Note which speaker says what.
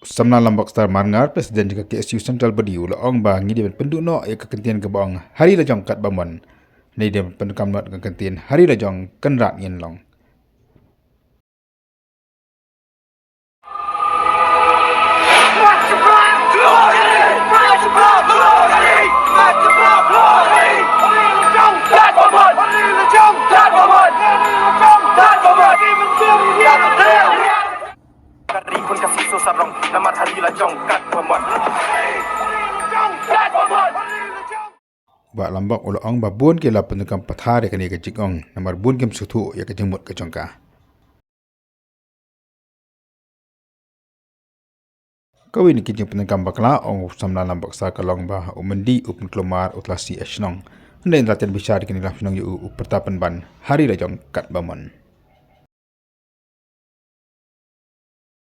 Speaker 1: Samna lambak star marngar Presiden juga KSU Central Badiu laong ba ngi dia penduduk ya kekentian ke bawang hari lajong kat bamon. Ni dia pendukam not kekentian hari lajong kenrat ngin long. Ba lambak ulaong ba bun ke la pendukam pathar ya kani ke jikong nomor bun kem sutu ya ke jemut ke jongka. Kawin kijing pendukam bakla ong samna lambak star kalong ba umendi upn kelomar utlasi esnong. Hendai latihan besar kini langsung yu pertapan ban hari lajong kat bamon.